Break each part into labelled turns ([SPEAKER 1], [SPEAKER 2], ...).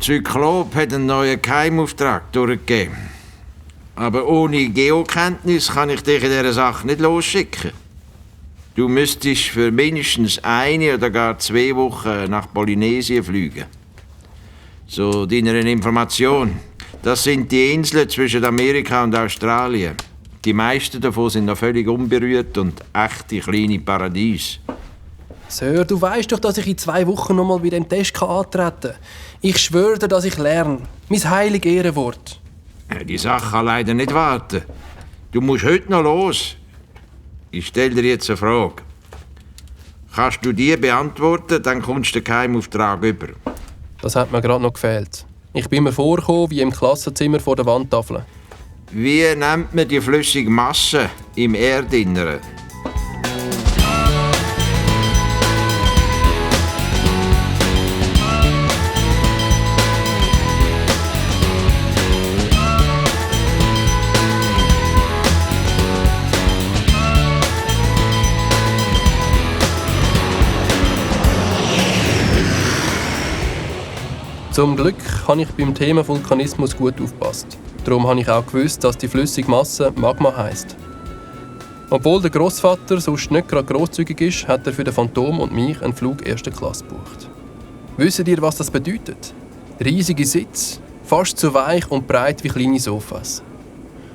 [SPEAKER 1] Zyklop hat einen neuen Geheimauftrag durchgegeben. Aber ohne Geokenntnis kann ich dich in dieser Sache nicht losschicken. Du müsstest für mindestens 1 oder gar 2 Wochen nach Polynesien fliegen. Zu deiner Information. Das sind die Inseln zwischen Amerika und Australien. Die meisten davon sind noch völlig unberührt und echte kleine Paradiese.
[SPEAKER 2] Sir, du weißt doch, dass ich in 2 Wochen noch mal bei dem Test antreten kann. Ich schwöre dir, dass ich lerne. Mein heiliges Ehrenwort.
[SPEAKER 1] Die Sache kann leider nicht warten. Du musst heute noch los. Ich stelle dir jetzt eine Frage. Kannst du die beantworten, dann kommst du den Geheimauftrag über.
[SPEAKER 2] Das hat mir gerade noch gefehlt. Ich bin mir vorgekommen wie im Klassenzimmer vor der Wandtafel.
[SPEAKER 1] Wie nennt man die flüssige Masse im Erdinneren?
[SPEAKER 2] Zum Glück habe ich beim Thema Vulkanismus gut aufgepasst. Darum habe ich auch gewusst, dass die flüssige Masse Magma heisst. Obwohl der Grossvater sonst nicht gerade grosszügig ist, hat er für den Phantom und mich einen Flug 1. Klasse gebucht. Wisst ihr, was das bedeutet? Riesige Sitze, fast so weich und breit wie kleine Sofas.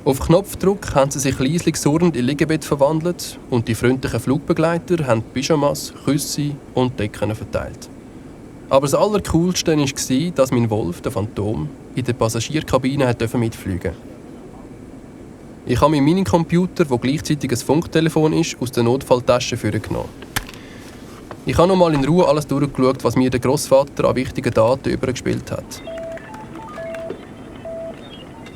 [SPEAKER 2] Auf Knopfdruck haben sie sich leislich surrend in Liegebett verwandelt und die freundlichen Flugbegleiter haben Pyjamas, Küsse und Decken verteilt. Aber das Allercoolste war, dass mein Wolf, der Phantom, in der Passagierkabine mitfliegen durfte. Ich habe meinen Minicomputer, der gleichzeitig ein Funktelefon ist, aus der Notfalltasche vorgenommen. Ich habe noch mal in Ruhe alles durchgeschaut, was mir der Grossvater an wichtigen Daten übergespielt hat.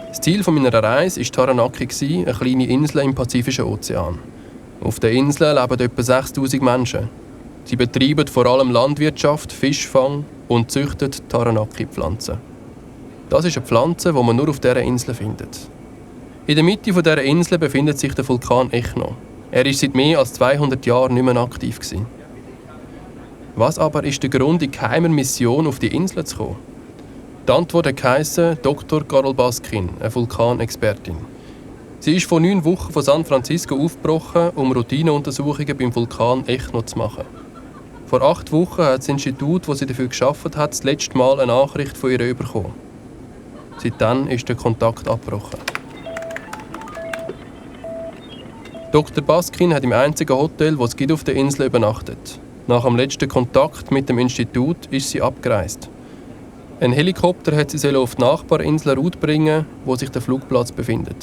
[SPEAKER 2] Das Ziel meiner Reise war Taranaki, eine kleine Insel im Pazifischen Ozean. Auf der Insel leben etwa 6000 Menschen. Sie betreiben vor allem Landwirtschaft, Fischfang und züchten Taranaki-Pflanzen. Das ist eine Pflanze, die man nur auf dieser Insel findet. In der Mitte dieser Insel befindet sich der Vulkan Echno. Er war seit mehr als 200 Jahren nicht mehr aktiv. Was aber ist der Grund, in geheimer Mission auf die Insel zu kommen? Die Antwort heisst Dr. Carol Baskin, eine Vulkanexpertin. Sie ist vor 9 Wochen von San Francisco aufgebrochen, um Routineuntersuchungen beim Vulkan Echno zu machen. Vor 8 Wochen hat das Institut, das sie dafür gearbeitet hat, das letzte Mal eine Nachricht von ihr bekommen. Seitdem ist der Kontakt abgebrochen. Dr. Baskin hat im einzigen Hotel, das es auf der Insel übernachtet. Nach dem letzten Kontakt mit dem Institut ist sie abgereist. Ein Helikopter hat sie auf die Nachbarinsel Route bringen, wo sich der Flugplatz befindet.